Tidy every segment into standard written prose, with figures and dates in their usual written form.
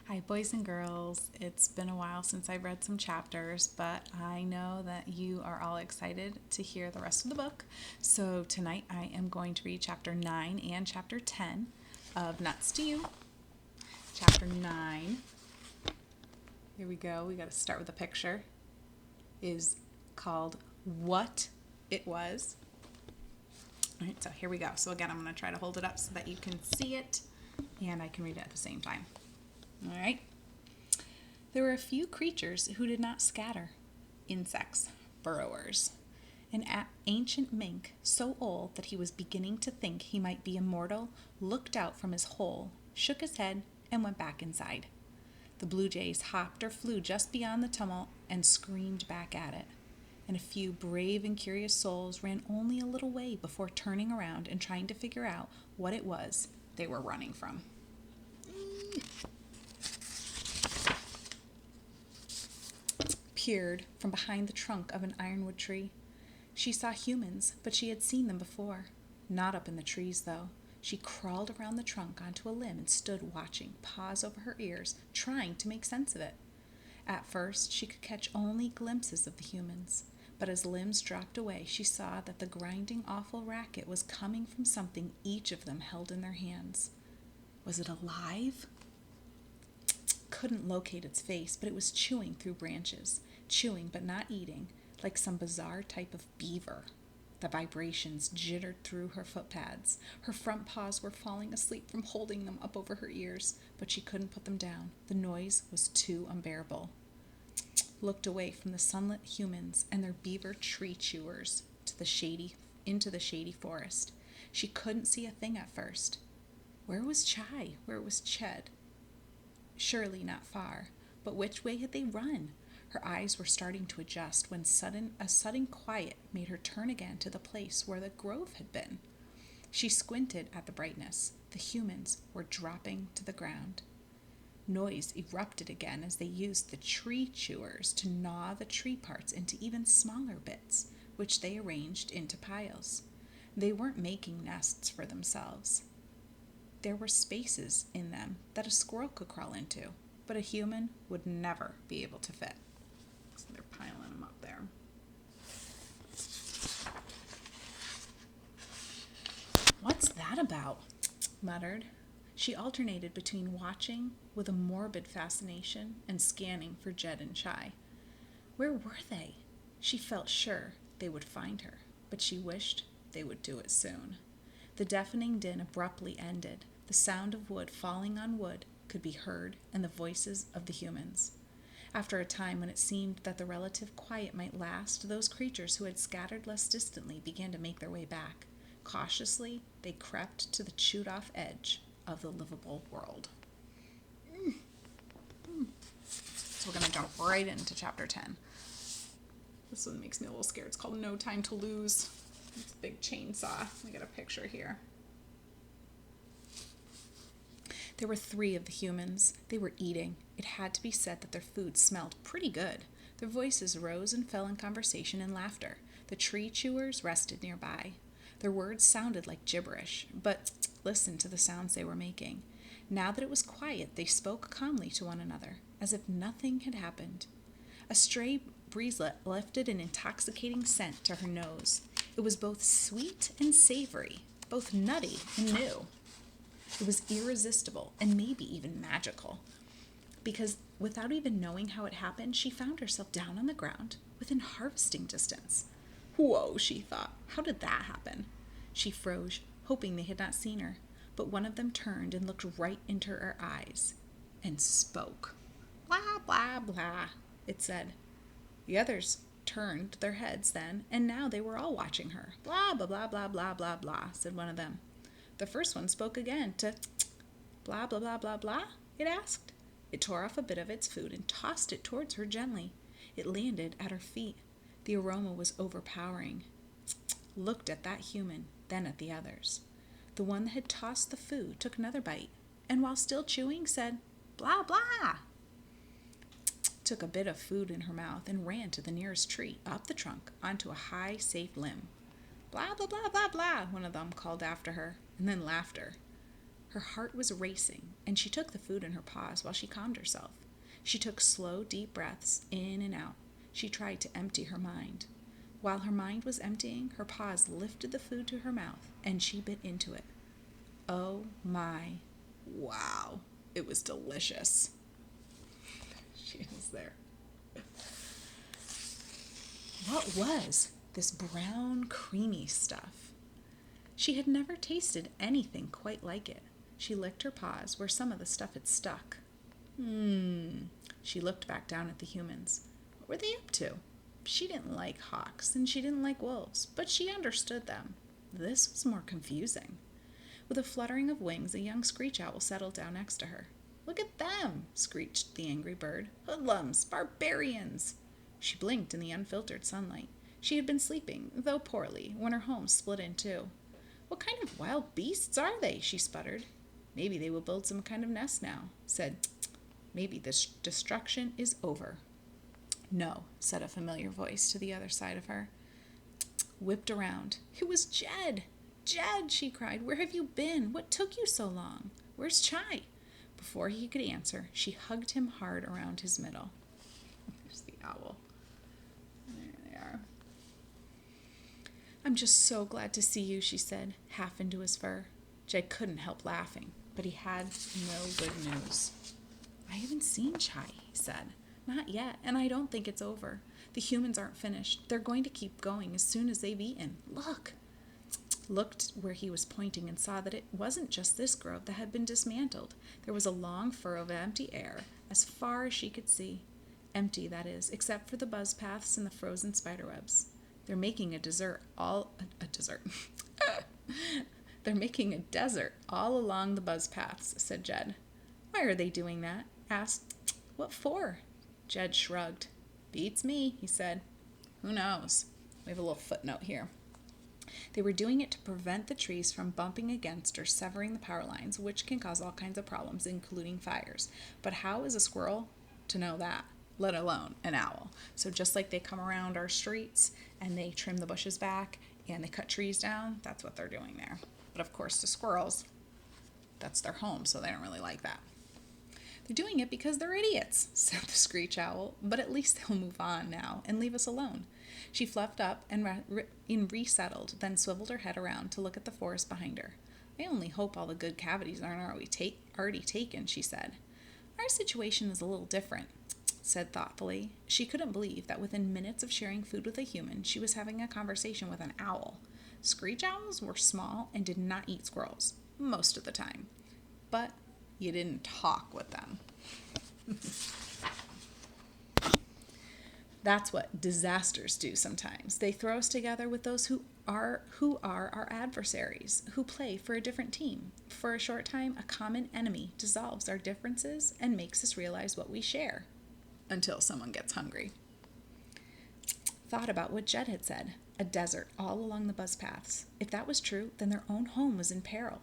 Hi, boys and girls. It's been a while since I've read some chapters, but I know that you are all excited to hear the rest of the book. So tonight I am going to read chapter 9 and chapter 10 of Nuts to You. Chapter 9, here we go. We got to start with a picture, is called What It Was. All right, so here we go. So again, I'm going to try to hold it up so that you can see it and I can read it at the same time. All right. There were a few creatures who did not scatter. Insects, burrowers. An ancient mink, so old that he was beginning to think he might be immortal, looked out from his hole, shook his head, and went back inside. The blue jays hopped or flew just beyond the tumult and screamed back at it. And a few brave and curious souls ran only a little way before turning around and trying to figure out what it was they were running from. Peered from behind the trunk of an ironwood tree. She saw humans, but she had seen them before. Not up in the trees, though. She crawled around the trunk onto a limb and stood watching, paws over her ears, trying to make sense of it. At first, she could catch only glimpses of the humans, but as limbs dropped away, she saw that the grinding, awful racket was coming from something each of them held in their hands. Was it alive? Couldn't locate its face, but it was chewing through branches, chewing but not eating, like some bizarre type of beaver. The vibrations jittered through her footpads. Her front paws were falling asleep from holding them up over her ears, but she couldn't put them down. The noise was too unbearable. Looked away from the sunlit humans and their beaver tree chewers into the shady forest. She couldn't see a thing at first. Where was Chai? Where was Ched? Surely not far, but which way had they run? Her eyes were starting to adjust when a sudden quiet made her turn again to the place where the grove had been. She squinted at the brightness. The humans were dropping to the ground. Noise erupted again as they used the tree chewers to gnaw the tree parts into even smaller bits, which they arranged into piles. They weren't making nests for themselves. There were spaces in them that a squirrel could crawl into, but a human would never be able to fit. So they're piling them up there. What's that about? Muttered. She alternated between watching with a morbid fascination and scanning for Jed and Chai. Where were they? She felt sure they would find her, but she wished they would do it soon. The deafening din abruptly ended. The sound of wood falling on wood could be heard, and the voices of the humans. After a time when it seemed that the relative quiet might last, those creatures who had scattered less distantly began to make their way back. Cautiously, they crept to the chewed-off edge of the livable world. So we're going to jump right into chapter 10. This one makes me a little scared. It's called No Time to Lose. It's a big chainsaw. We got a picture here. There were 3 of the humans. They were eating. It had to be said that their food smelled pretty good. Their voices rose and fell in conversation and laughter. The tree chewers rested nearby. Their words sounded like gibberish, but listen to the sounds they were making. Now that it was quiet, they spoke calmly to one another, as if nothing had happened. A stray breezelet lifted an intoxicating scent to her nose. It was both sweet and savory, both nutty and new. It was irresistible and maybe even magical, because without even knowing how it happened, she found herself down on the ground within harvesting distance. Whoa, she thought, how did that happen? She froze, hoping they had not seen her, but one of them turned and looked right into her eyes and spoke. Blah, blah, blah, it said. The others turned their heads then, and now they were all watching her. Blah, blah, blah, blah, blah, blah, blah, said one of them. The first one spoke again to blah, blah, blah, blah, blah, it asked. It tore off a bit of its food and tossed it towards her gently. It landed at her feet. The aroma was overpowering. Looked at that human, then at the others. The one that had tossed the food took another bite, and while still chewing, said, blah, blah. Took a bit of food in her mouth and ran to the nearest tree, up the trunk, onto a high, safe limb. Blah, blah, blah, blah, blah, one of them called after her, and then laughter. Her heart was racing, and she took the food in her paws while she calmed herself. She took slow, deep breaths in and out. She tried to empty her mind. While her mind was emptying, her paws lifted the food to her mouth, and she bit into it. Oh my, wow, it was delicious. She is there. What was this brown, creamy stuff? She had never tasted anything quite like it. She licked her paws where some of the stuff had stuck. She looked back down at the humans. What were they up to? She didn't like hawks, and she didn't like wolves, but she understood them. This was more confusing. With a fluttering of wings, a young screech owl settled down next to her. "Look at them!" screeched the angry bird. "Hoodlums! Barbarians!" She blinked in the unfiltered sunlight. She had been sleeping, though poorly, when her home split in two. "What kind of wild beasts are they?" she sputtered. "Maybe they will build some kind of nest now," said. "Maybe this destruction is over." "No," said a familiar voice to the other side of her. Whipped around. It was Jed! "Jed!" she cried. "Where have you been? What took you so long? Where's Chai?" Before he could answer, she hugged him hard around his middle. There's the owl. There they are. "I'm just so glad to see you," she said, half into his fur. Jed couldn't help laughing, but he had no good news. "I haven't seen Chai," he said. "Not yet, and I don't think it's over. The humans aren't finished. They're going to keep going as soon as they've eaten. Look!" Looked where he was pointing and saw that it wasn't just this grove that had been dismantled. There was a long furrow of empty air as far as she could see. Empty, that is, except for the buzz paths and the frozen spiderwebs. They're making a desert. They're making a desert all along the buzz paths, said Jed. "Why are they doing that?" asked. "What for?" Jed shrugged. "Beats me," he said. "Who knows?" We have a little footnote here. They were doing it to prevent the trees from bumping against or severing the power lines, which can cause all kinds of problems, including fires. But how is a squirrel to know that, let alone an owl? So just like they come around our streets and they trim the bushes back and they cut trees down, that's what they're doing there. But of course, the squirrels, that's their home, so they don't really like that. "They're doing it because they're idiots," said the screech owl, "but at least they'll move on now and leave us alone." She fluffed up and resettled, then swiveled her head around to look at the forest behind her. "I only hope all the good cavities aren't already taken," she said. "Our situation is a little different," said thoughtfully. She couldn't believe that within minutes of sharing food with a human, she was having a conversation with an owl. Screech owls were small and did not eat squirrels, most of the time. But you didn't talk with them. That's what disasters do sometimes. They throw us together with those who are our adversaries, who play for a different team. For a short time, a common enemy dissolves our differences and makes us realize what we share. Until someone gets hungry. Thought about what Jed had said. A desert all along the buzz paths. If that was true, then their own home was in peril.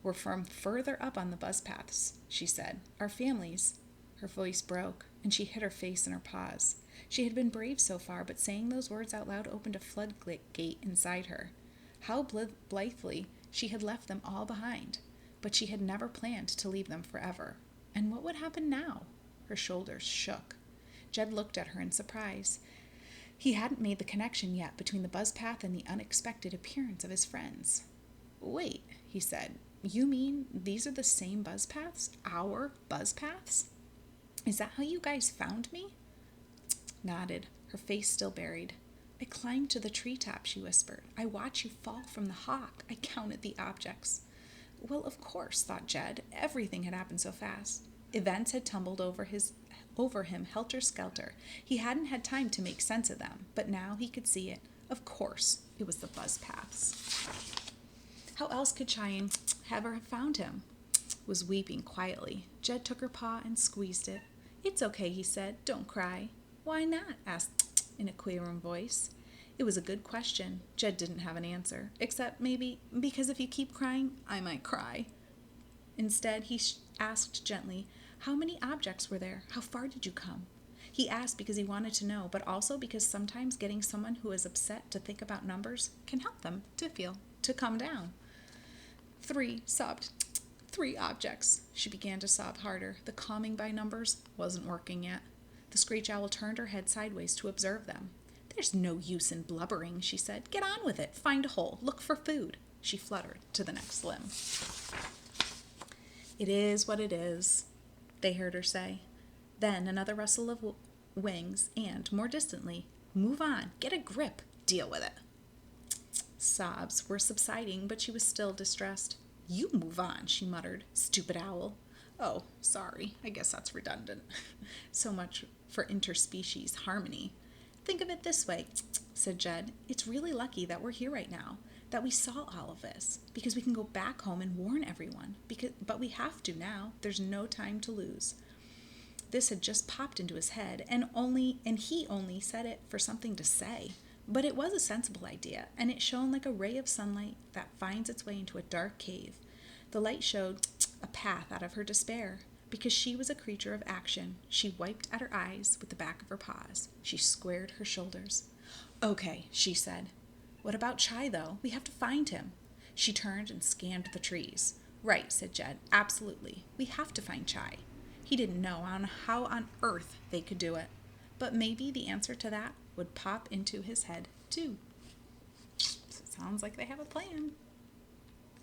"We're from further up on the buzz paths," she said. "Our families." Her voice broke, and she hid her face in her paws. She had been brave so far, but saying those words out loud opened a floodgate inside her. How blithely she had left them all behind, but she had never planned to leave them forever. And what would happen now? Her shoulders shook. Jed looked at her in surprise. He hadn't made the connection yet between the buzz path and the unexpected appearance of his friends. "Wait," he said. "You mean these are the same buzz paths? Our buzz paths? Is that how you guys found me?" Nodded, her face still buried. "I climbed to the treetop," she whispered. "I watched you fall from the hawk. I counted the objects." Well, of course, thought Jed. Everything had happened so fast. Events had tumbled over him helter-skelter. He hadn't had time to make sense of them, but now he could see it. Of course, it was the buzz paths. How else could Cheyenne ever have found him? Was weeping quietly. Jed took her paw and squeezed it. "It's okay," he said. "Don't cry." "Why not?" asked in a quavering voice. It was a good question. Jed didn't have an answer, except maybe because if you keep crying, I might cry. Instead, he asked gently, "How many objects were there? How far did you come?" He asked because he wanted to know, but also because sometimes getting someone who is upset to think about numbers can help them to calm down. 3, sobbed 3 objects. She began to sob harder. The calming by numbers wasn't working yet. The screech owl turned her head sideways to observe them. There's no use in blubbering, she said. Get on with it. Find a hole. Look for food. She fluttered to the next limb. It is what it is, they heard her say. Then another rustle of wings and, more distantly, move on. Get a grip. Deal with it. Sobs were subsiding, but she was still distressed. You move on, she muttered. Stupid owl. Oh, sorry. I guess that's redundant. So much for interspecies harmony. Think of it this way, said Jed. It's really lucky that we're here right now, that we saw all of this, because we can go back home and warn everyone. But we have to now. There's no time to lose. This had just popped into his head, and he only said it for something to say. But it was a sensible idea, and it shone like a ray of sunlight that finds its way into a dark cave. The light showed a path out of her despair. Because she was a creature of action, she wiped at her eyes with the back of her paws. She squared her shoulders. Okay, she said. What about Chai, though? We have to find him. She turned and scanned the trees. Right, said Jed. Absolutely. We have to find Chai. He didn't know how on earth they could do it. But maybe the answer to that would pop into his head, too. Sounds like they have a plan.